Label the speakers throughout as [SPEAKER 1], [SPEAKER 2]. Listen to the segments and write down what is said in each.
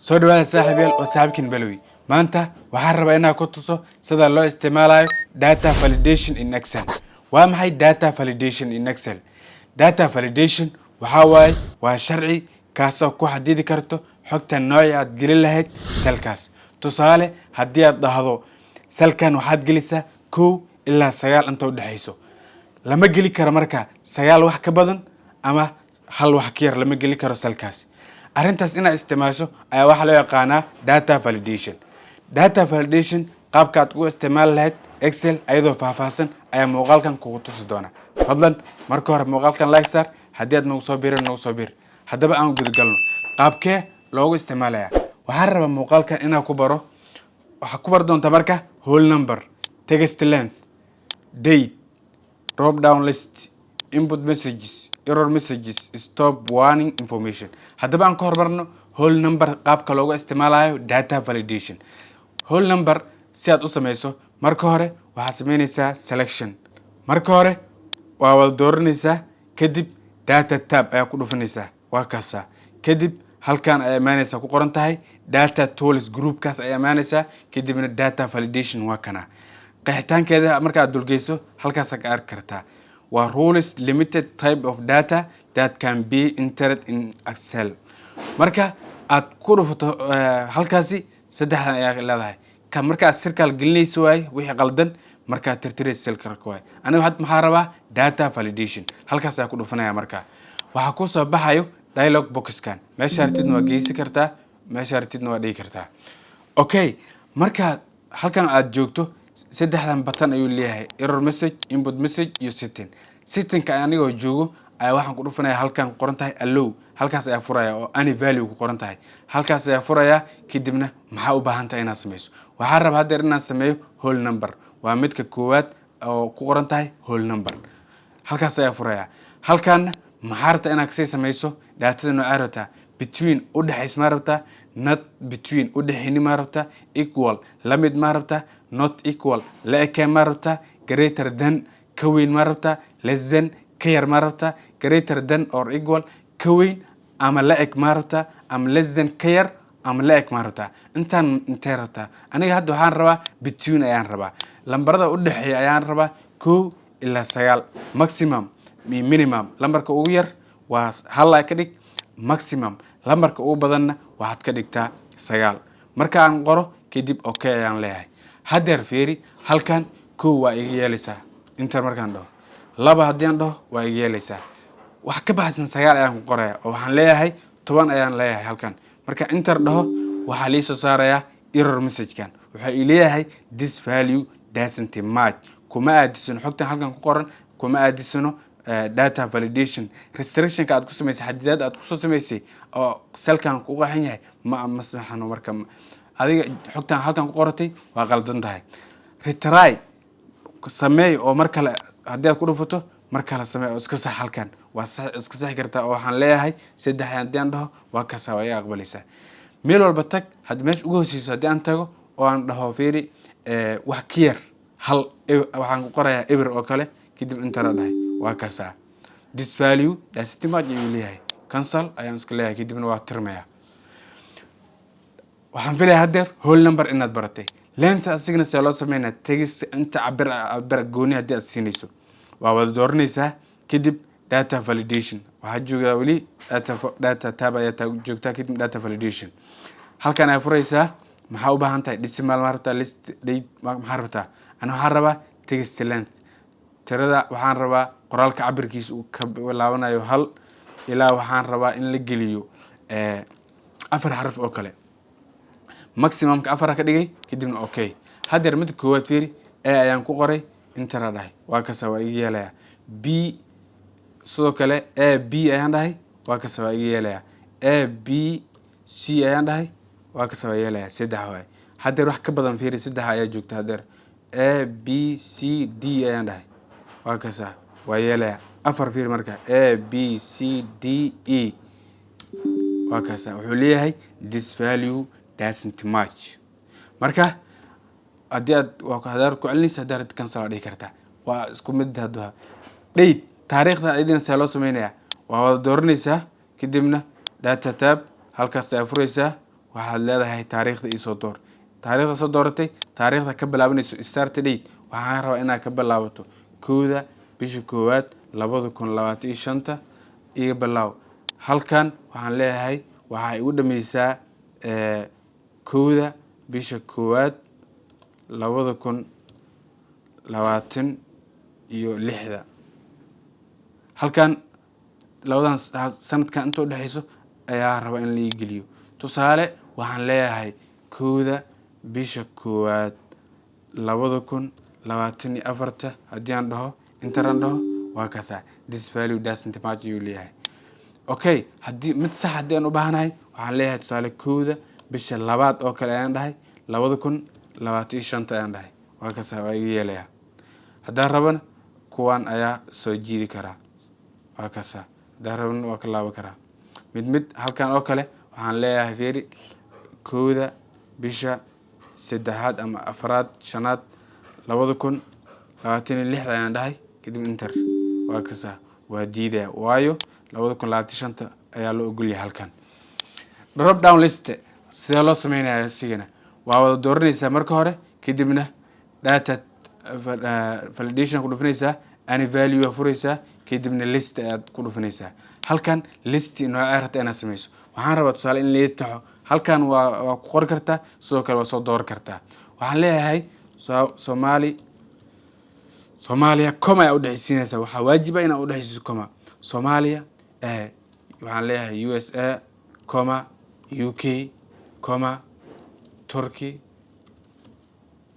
[SPEAKER 1] soo dhawaada saaxiibayaal oo saaxiibkiin Balawi. Maanta waxaan rabaa inaan ku tuso sida loo isticmaalayo data validation in Excel. Waa maxay data validation in Excel? Data validation waa sharci kaasoo ku xadidi karto xogta nooca aad gelin lahayd selkaas. Tusaale, haddii aad dhahdo selkan waxaad gelisaa 1 ilaa 9 inta u dhaxayso. Lama geli karo marka 9 wax ka badan ama hal wax ka yar lama geli karo selkaas. Arrintaas inaad isticmaasho ayaa waxa loo yaqaanaa data validation. Data validation qaabka aad u isticmaali lahayd Excel ayadoo faahfaahsan ayaa muuqaalkan kugu tusi doona. Fadlan marka hore muuqaalkan like saar haddii aad nagu soo biir. Haddaba aan guda galno. Qaabkee loogu isticmaalayaa? Waxaan rabaa muuqaalkan inaan ku baro. Waxaa ku bar doonta marka whole number, text length, date, drop down list, input messages, error messages, stop warning information. Haddaba aan ka hormarno whole number qaabka loogu isticmaalayo data validation. Whole number si aad u samayso marka hore waxaad samaynaysaa selection. Marka hore waa wada dooranaysaa kadib data tab ayaa ku dhufanaysaa waa kaasa. Kadib halkan ay imaanaysaa ku qoran tahay data tools group kaas ay imaanaysaa kadibna data validation waa kana. Qeexitaankeeda marka aad dulgeyso halkaas ka arki kartaa. Waa rules limited type of data that can be entered in Excel. Marka aad ku dhufato halkaasi saddexdan ayaa leedahay. Ka marka aad circle gelinayso wixii qaldan marka aad tirtirayso circle waay. Aniga waxaan maxaa rabaa data validation. Halkaas ayaa ku dhufanaya marka. Waxa ku soo baxayo dialog boxkan. Meesha aragtidna waa geysi kartaa, meesha aragtidna waa dhigi kartaa. Okay, marka halkan aad joogto saddexdan button ayuu leeyahay error message, input message iyo setting. Setting-ka anigoo joogo ayaa waxaan ku dhufanaya halkan qoran tahay allow. Halkaas ayaa furaya oo any value ku qoran tahay. Halkaas ayaa furaya kadibna maxaa u baahan tahay inaad samayso. Waxaan rabaa hadda inaan sameeyo whole number. Waa midka koowaad oo ku qoran tahay whole number. Halkaas ayaa furaya. Halkan maxaa rabtaa inaad kasii samayso daatada nooca rabtaa between u dhaxays ma rabtaa, not between u dhaxayni ma rabtaa, equal la mid ma rabtaa, not equal la eke ma rabtaa, greater than ka weyn ma rabtaa, less than ka yar ma rabtaa, greater than or equal ka weyn ama la eg ma rabtaa, ama less than ka yar ama la eg ma rabtaa. Intaan intee rabtaa? Aniga hadda waxaan rabaa between ayaan rabaa. Lambarada u dhaxeeya ayaan rabaa 1 ilaa 9 maximum minimum. Lambarka ugu yar waa hal ay ka dhig maximum. Lambarka ugu badanna waxaad ka dhigtaa 9. Marka aan qoro kadib okay ayaan leeyahay. Haddeer fiiri halkan 1 waa iga yeelaysaa inta markaan dhaho. 2 haddii aan dhaho waa iga yeelaysaa. Wax ka baxsan 9 ayaan ku qoraya oo waxaan leeyahay 10 ayaan leeyahay halkan. Marka enter dhaho waxaa lii soo saaraya error message-kan. Waxa uu leeyahay this value doesn't match. Kuma aadisano xogtan halkan ku qoran, kuma aadisano data validation restriction ka aad ku samaysay xadidaad aad ku soo samaysay oo selkan ku qaxan yahay ma maslaxano marka adiga xogtan halkan ku qoratay waa qaldan tahay. Retry sameey oo mar kale haddii aad ku dhufato mar kale sameey oo iska sax halkan waa iska sax kartaa oo waxaan leeyahay 3 haddii aan dhaho waa ka soo ay aqbalaysaa. Meel walba tag had meesh ugu hooseyso haddii aan tago oo aan dhaho fiiri wax ka yar hal waxaan ku qorayaa eber oo kale kadib inta la dhahay waa ka saa. This value doesn't match ayuu leeyahay. Cancel ayaan iska leeyahay kadibna waa tirmaya. waxaan filayaa haddeer whole number inaad baratay. Length asigna si loo sameeynaa text inta cabir gooni haddii aad siinayso. Waa wada dooranaysaa kadib data validation. Waxaa joogaa wali data tab ayaa joogtaa kadib data validation. Halkan ayaa furaysaa maxaa u baahan tahay decimal ma rabtaa, list date maxaa rabtaa. Ana waxaan rabaa text length. Tirada waxaan rabaa qoraalka cabirkiisa uu ka bilaabanayo 1 ilaa waxaan rabaa in la geliyo 4 xaraf oo kale. Maximum ka 4 ka dhigay kadibna okay. Haddeer mid koowaad fiiri a ayaan ku qoray inta la dhahay waa ka soo iga yeelaya. B sidoo kale a b ayaan dhahay waa ka soo iga yeelaya. A b c ayaan dhahay waa ka soo yeelaya 3 waay. Haddeer wax ka badan fiiri 3 ayaa joogta haddeer. A b c d ayaan dhahay waa ka soo waa yeelaya. 4 fiiri marka a b c d e waa ka soo wuxuu leeyahay this value doesn't match. Marka haddii aad waa ka hadar ku celinaysa hadda aad cancel dhigi kartaa. Waa isku mid hadda. Date taariikhda idin see loo sameeynaya. Waa wada dooranaysaa kadibna data tab halkaas ayaa furaysaa waxaad leedahay taariikhda ii soo door. taariikhda soo dooratay taariikhda ka bilaabanayso start date waxaan rabaa inaad ka bilaabato 1 bisha 1 2025 iga bilaaw. halkan waxaan leeyahay waxa igu dhameysaa 1 bisha 1 2026 halkan labadan sanadkan inta u dhaxayso ayaa raba in la geliyo. tusaale waxaan leeyahay 1 bisha 1 2024 haddii aan dhaho intaan dhaho waa kaasa this value doesn't match you leeyahay. okay haddii mid sax haddii aan u baahanahay waxaan leeyahay tusaale 1 bisha 2 oo kale ayaan dhahay 2025 ayaan dhahay waa kaasa waa iga yeelaya. haddaan rabana kuwan ayaa soo jiidi karaa waa kaasa haddaan rabana waa ka laaban karaa mid halkan oo kale waxaan leeyahay fiiri 1 bisha 3 ama 4 5 2026 ayaan dhahay kadib enter waa kaasa waa diidaya waayo 2025 ayaa loo ogol yahay. halkan drop down list sida loo sameeyo sigana waa wada dooranaysaa marka hore kadibna data validation ku dhufanaysaa any value furaysaa kadibna list aad ku dhufanaysaa. halkan list nooca rabta inaad sameyso waxaan rabaa tusaale in la taxo halkan waa ku qori kartaa sidoo kale waa soo dooran kartaa. waxaan leeyahay Soomaaliya koma u dhaxaysiinaysa waxa waajib ah inaad u dhaxaysiiso koma Soomaaliya waxaan leeyahay USA koma UK koma Turkey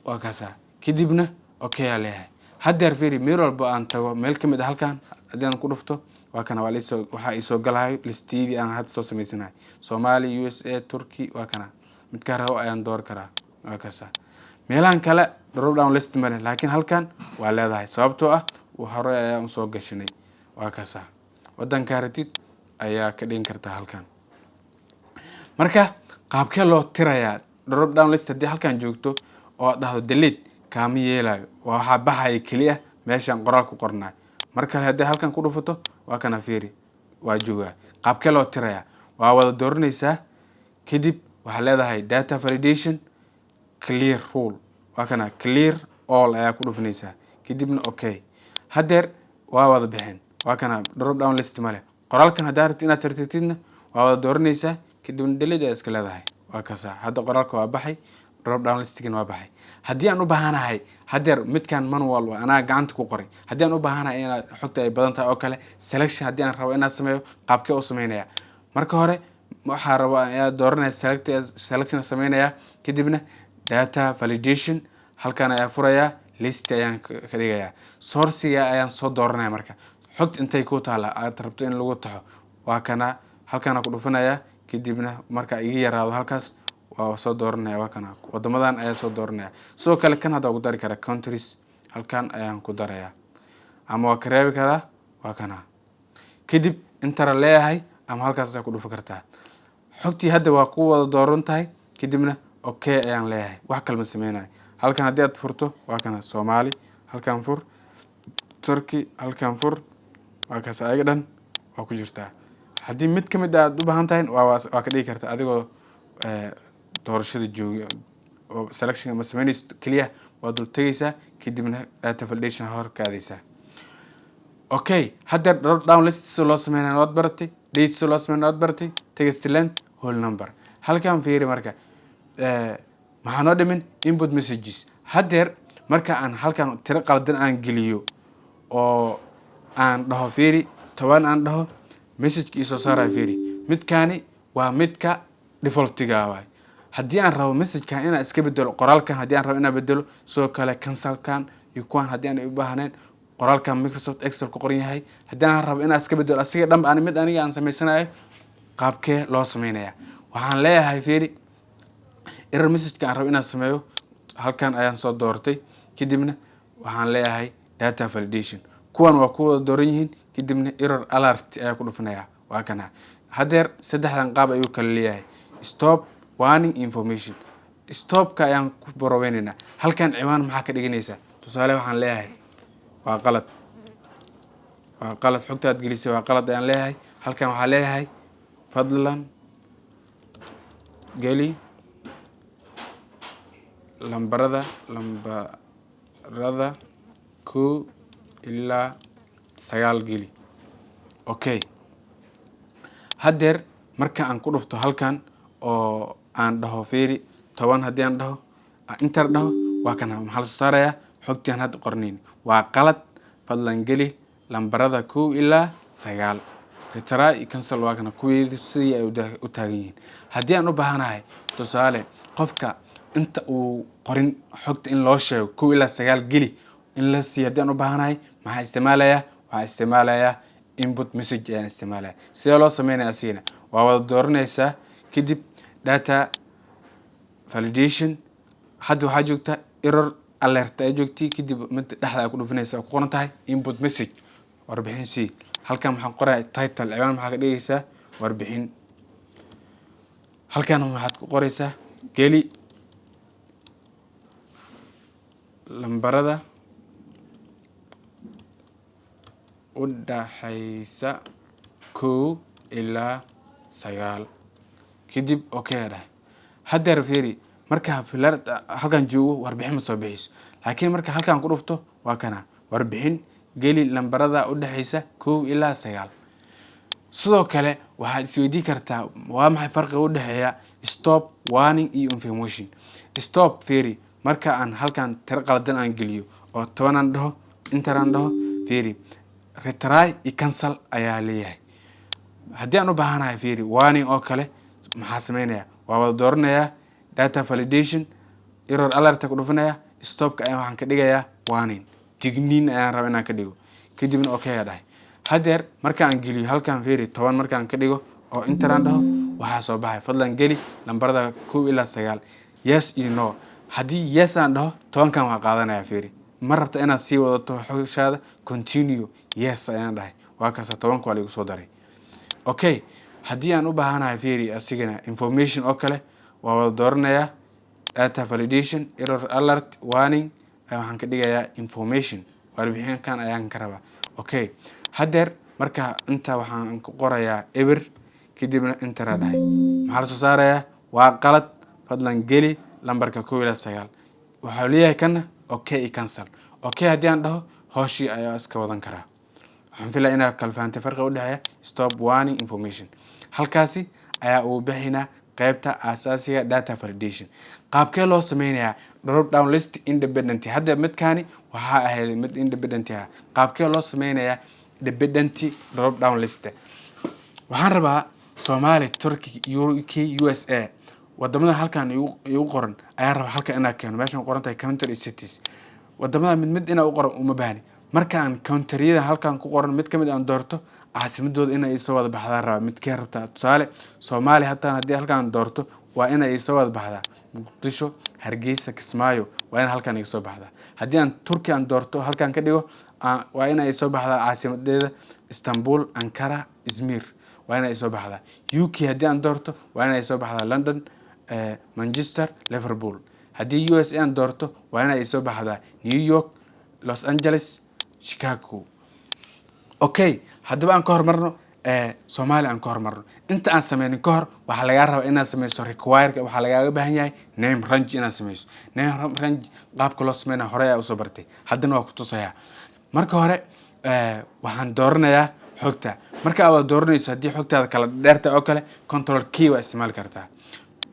[SPEAKER 1] waa kaasa kadibna okay yaa leeyahay. haddeer fiiri meel walba aan tago meel ka mid ah halkan haddii aan ku dhufto waa kana waa liiso waxa ay soo galayo listiidii aan hadda soo sameysanahay Soomaaliya USA Turkey waa kana mid ka rabo ayaan door karaa waa kaasa. meelahan kale drop down list male laakiin halkan waa leedahay sababtoo ah hore ayaan soo gashanay waa kaasa. wadanka ratid ayaa ka dhigin kartaa halkan. marka qaabkee loo tirayaa drop down list haddii halkan joogto oo dhahdo delete kaama yeelayo waxa baxay kaliya meeshan qoraal ku qornaa. marka haddii halkan ku dhufato waa kana fiiri waa jooga. qaabkee loo tirayaa waa wada dooranaysaa kadib waxa leedahay data validation clear rule waa kana clear all ayaa ku dhufanaysaa kadibna okay. haddeer waa wada bixin waa kana drop down list male qoraalkan haddii rabtid inaad tirtirtidna waa wada dooranaysaa kadibna delete ayaa iska leedahay waa kaasa. hadda qoraalka waa baxay drop down listigana waa baxay. haddii aan u baahanahay haddeer midkan manual waa anaa gacanta ku qoray haddii aan u baahanahay inaad xogta ay badan tahay oo kale selection haddii aan rabo inaad sameeyo qaabkee u sameynaya marka hore waxaa raba inaad dooranaya selection sameynaya kadibna data validation halkan ayaa furaya list ayaan ka dhigaya source-ga ayaan soo dooranaya. marka xogta intay ku taala aad rabto in lagu taxo waa kana halkan ku dhufanaya kadibna marka iga yaraado halkaas waa soo dooranaya waa kana wadamadan ayaa soo dooranaya. sidoo kale kan hadda ugu dari kara countries halkan ayaan ku daraya ama waa ka reebi karaa waa kana kadib inta leeyahay ama halkaas aad ku dhufan kartaa. xogtii hadda waa ku wada dooran tahay kadibna okay ayaan leeyahay wax kale ma sameynayo. halkan haddii aad furto waa kana Soomaali halkan fur Turkey halkan fur waa kaas ayaga dhan waa ku jirtaa. haddii mid ka mid aad u baahan tahay waa ka dhigi kartaa adigoo doorashada jooga oo selection ma sameynayso kaliya waa dul tagaysaa kadibna data validation hor kaadaysaa. okay hadda drop down list soo loo sameeyay waad baratay date soo loo sameeyay waad baratay text length whole number halkan fiiri marka maxaa noo dhimin input messages. haddeer marka aan halkan tiro qaldan aan geliyo oo aan dhaho fiiri 10 aan dhaho message soo saaray fiiri midkaani waa midka defaultiga waay. haddii aan rabo message-kan inaan iska bedelo qoraalkan haddii aan rabo inaan bedelo soo kale cancel-kan iyo kuwan haddii aan u baahneen qoraalkan Microsoft Excel ku qoran yahay haddii aan rabo inaan iska bedelo asiga dhanba aan mid aniga aan sameysanayo qaabkee loo sameynaya waxaan leeyahay fiiri error message-ka aan rabo inaan sameeyo halkan ayaan soo doortay kadibna waxaan leeyahay data validation kuwan waa kuwa dooran yihiin kadibna error alert ayaa ku dhufanaya waa kana. haddeer saddexdan qaab ayuu kala leeyahay stop warning information stop-ka ayaan ku boroweynayna. halkan ciwaan maxaa ka dhiganaysaa tusaale waxaan leeyahay waa qalad xogtaad gelisay waa qalad ayaan leeyahay. halkan waxaa leeyahay fadlan geli lambarada kow ilaa sagaal geli. Okay, haddeer marka aan ku dhufto halkan oo aan dhaho fiiri 10 haddii aan dhaho inter dhaho waa kana maxaa la soo saarayaa xogtii aan hadda qornayn waa qalad. fadlan geli lambarada kow ilaa sagaal. retry iyo cancel waa kana kuwii sidii ay u taagan yihiin. haddii aan u baahanahay tusaale qofka inta uu qorin xogta in loo sheego kow ilaa sagaal geli in la siiyo haddii aan u baahanahay maxaa isticmaalayaa waxaa isticmaalayaa input message ayaan isticmaalaya. sidee loo sameynaya asigana waa wada dooranaysaa kadib data validation. hadda waxaa joogta error alert ay joogtay kadib mid dhexda ay ku dhufinaysa ku qoran tahay input message warbixin c. halkan waxaan qorayaa title ciwaan maxaa ka dhigaysaa warbixin. halkan waxaad ku qoraysaa geli lambarada u dhaxaysa kow ilaa sagaal kadib okay dhahay. haddeer fiiri marka halkan joogo warbixin ma soo bixiso laakiin marka halkan ku dhufto waa kana warbixin geli lambarada u dhaxaysa kow ilaa sagaal. sidoo kale waxaad isweydiin kartaa waa maxay farqiga u dhaxeeya stop, warning iyo information. stop fiiri marka aan halkan tiro qaldan aan geliyo oo 10 aan dhaho inter aan dhaho fiiri retry iyo cancel ayaa leeyahay. haddii aan u baahanahay fiiri warning oo kale maxaa sameynaya waa wada dooranayaa data validation error alert ku dhufanaya stopka ayaan waxaan ka dhigayaa warning digniin ayaan rabaa inaan ka dhigo kadibna okay ayaa dhahay. haddeer marka aan geliyo halkan fiiri 10 marka aan ka dhigo oo inter aan dhaho waxaa soo baxay fadlan geli lambarada kow ilaa sagaal yes iyo no. haddii yes aan dhaho 10 kan waa qaadanaya fiiri ma rabta inaad sii wadato xogshaada continue yes ayaan dhahay waa kaasa 10 waa lagu soo daray. okay, haddii aan u baahanahay fiiri asigana information oo kale waa wada dooranayaa data validation error alert warning waxaan ka dhigayaa information warbixinkan ayaan ka rabaa. okay, haddeer marka inta waxaan ku qorayaa eber kadibna inter dhahay maxaa la soo saarayaa waa qalad. fadlan geli lambarka kow ilaa sagaal. waxaa leeyahay kana okay iyo cancel. okay haddii aan dhaho hooshii ayaa iska wadan karaa. waxaan filaa inaad kala fahantay farqiga u dhexeeya stop, warning, information. halkaasi ayaa uu bixinaa qaybta asaasiga data validation. qaabkee loo sameynayaa drop down list independent. hadda midkaani waxaa ahayd mid independent ah. qaabkee loo sameynayaa independent drop down list. waxaan rabaa Soomaali, Turkey, UK, USA wadamada halkan igu qoran ayaan rabaa halkan inaan keeno. meeshan qoran tahay country cities wadamada mid inaan u qoran uma baahni. markaan countriyada halkan ku qoran mid kamid aan doorto caasimadooda inay soo wada baxdaan rabaa midkee rabtaa. tusaale Soomaali hataa haddii halkan doorto waa inay soo wada baxdaa Muqdisho, Hargeysa, Kismaayo waa in halkan iga soo baxdaa. haddii aan Turkey aan doorto halkan ka dhigo waa inay soo baxdaa caasimadeeda Istanbul, Ankara, Izmir waa inay soo baxdaa. UK haddii aan doorto waa inay soo baxdaa London, Manchester, Liverpool. haddii USA aan doorto waa inay soo baxdaa New York, Los Angeles, Chicago. okay, haddaba aan ka hormarno Soomaali aan ka hormarno. inta aan sameynin ka hor waxaa lagaa rabaa inaad sameyso require waxaa lagaaga baahan yahay name range inaad sameyso. name range qaabka loo sameynaa hore ayaa usoo bartay haddana waa ku tusayaa. marka hore waxaan dooranayaa xogta. marka aad dooranayso haddii xogtaada kala dheerta oo kale control key waa isticmaali kartaa.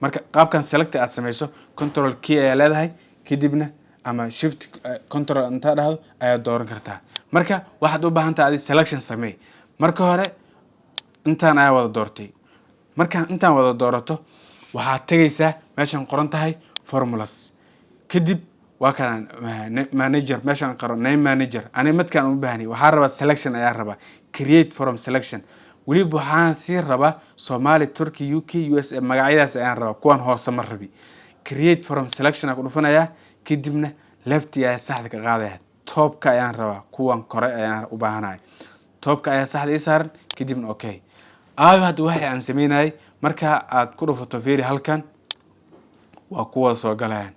[SPEAKER 1] marka qaabkan select aad sameyso control key ayaa leedahay kadibna ama shift control inta dhahdo ayaa dooran kartaa. marka waxaad u baahan tahay selection samee. marka hore intaan ayaa wada doortay. marka intaan wada doorato waxaad tagaysaa meeshan qoran tahay formulas kadib waa kan manager meeshan qoran name manager. ani midkaan u baahani waxaan rabaa selection ayaa rabaa create from selection. weliba waxaan sii rabaa Soomaali, Turkey, UK, USA magacyadaas ayaan rabaa kuwan hoose ma rabi. create from selection ku dhufanayaa kadibna left ayaa saxda ka qaadaya. topka ayaan rabaa kuwan kore ayaan u baahanahay. topka ayaa saxda ii saaran kadibna okay. hadda waxa aan sameynay marka aad ku dhufato fiiri halkan waa kuwa soo galayaan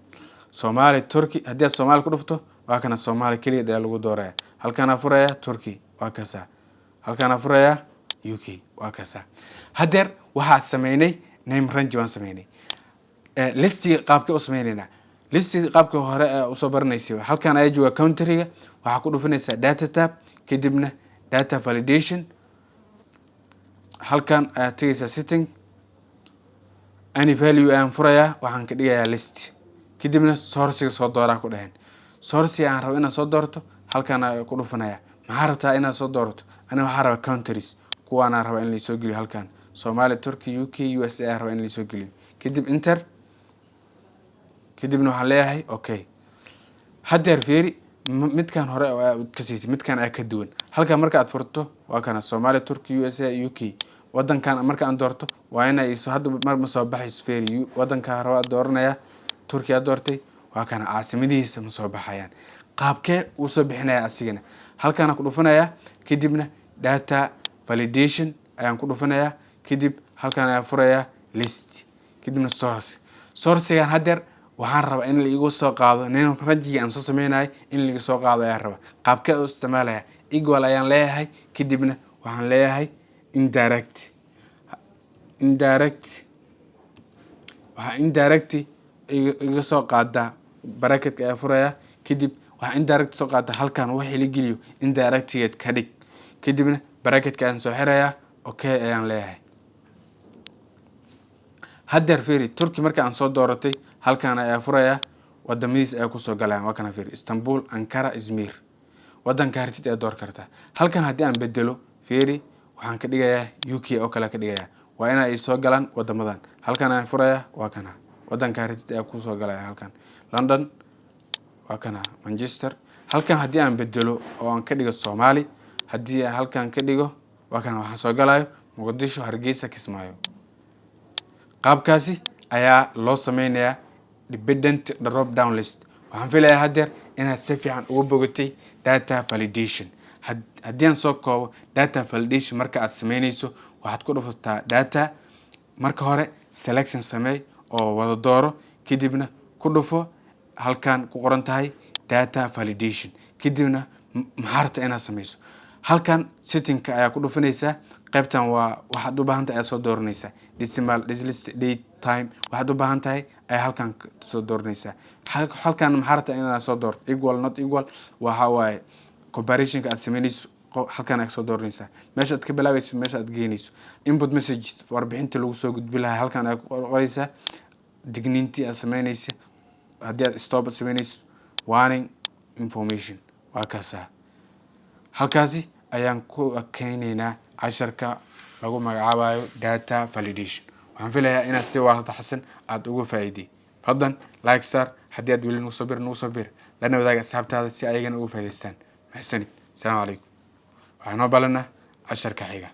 [SPEAKER 1] Soomaali, Turkey. haddii aad Soomaali ku dhufto waa kana Soomaali kaliya ayaa lagu dooraya. halkan aan furaya Turkey waa kaasa. halkan aan furaya UK waa kaasa. haddeer waxaan sameynay name range waan sameynay. listiga qaabka u sameynayna listiga qaabka hore usoo baranaysay halkan ayaa jooga countryga waxaa ku dhufanaysaa data tab kadibna data validation halkan ayaa tagaysaa setting any value ayaan furayaa waxaan ka dhigayaa list kadibna sourciga soo dooraa ku dhaheen sourciga aan rabo inaad soo doorto halkan ayaa ku dhufanaya maxaa rabtaa inaad soo doorato aniga waxaa rabaa countries kuwaanaan rabaa in laisoo geliyo halkan Somalia, Turkey, UK, USA ayaan rabaa in laisoo geliyo kadib enter kadibna waxaan leeyahay okay haddeer fiiri midkan hore ka siisay midkan ayaa ka duwan halkan marka aad furto waa kana Somalia, Turkey, USA, UK wadankan marka aan doorto waa inay hadda mar ma soo baxayso fiiri wadanka raba dooranaya Turkey aad doortay waa kana caasimadihiisa ma soo baxayaan qaabkee uu soo bixinaya asigana halkan ku dhufanaya kadibna data validation ayaan ku dhufanaya kadib halkan ayaan furaya list kadibna sourcigan haddeer waxaan rabaa in la igu soo qaado nin rajigi aan soo sameynay in la igu soo qaado ayaan rabaa qaabkee u isticmaalaya equal ayaan leeyahay kadibna waxaan leeyahay indirect waxaa indirect iga soo qaada bracketka ayaa furaya kadib waxaa indirect soo qaada halkan wixii la geliyo indirectgeed ka dhig kadibna bracketka ayaan soo xiraya okay ayaan leeyahay haddeer fiiri Turkey marka aan soo dooratay halkan ayaa furaya wadamadiis ay ku soo galayaan waa kana fiiri Istanbul, Ankara, Izmir wadanka hartid ay door kartaa halkan haddii aan bedelo fiiri waxaan ka dhigayaa UK oo kale ka dhigayaa waa inay soo galaan wadamadan halkan ayaan furaya waa kana wadanka hartid ay ku soo galayaan halkan London waa kana Manchester halkan haddii aan bedelo oo aan ka dhigo Somali haddii aan halkan ka dhigo waa kana waxaan soo galayo Muqdisho, Hargeysa, Kismaayo qaabkaasi ayaa loo sameynayaa dependent drop down list waxaan filayaa haddeer inaad si fiican uga bogatay data validation haddii aan soo koobo data validation marka aad sameynayso waxaad ku dhufataa data marka hore selection sameey oo wada dooro kadibna ku dhufo halkan ku qoran tahay data validation kadibna maxaa rabtaa inaad sameyso halkan settingka ayaa ku dhufanaysaa qaybtan waa waxaad u baahan tahay aad soo dooranaysaa decimal list date time waxaad u baahan tahay ayaa halkan soo dooranaysaa halkan maxaa rabtaa inaad soo doorto equal not equal waxa waaye comparationka aad sameynayso halkan aad soo dooranaysaa meesha aad ka bilaabayso meesha aad geynayso input message warbixinta lagu soo gudbi lahaa halkan aad ku qoraysaa digniintii aad sameynayso haddii aad stop sameynayso warning information waa kaasa halkaasi ayaan ku keenaynaa casharka lagu magacaabayo data validation waxaan filayaa inaad si waadaxsan aad uga faa'iiday fadlan like star haddii aad weli nagu soo bir lana wadaaga asxaabtaada si ayagana uga faa'iidaystaan maxsanid asalaamu calaykum waxaan noo balanaa casharka xiga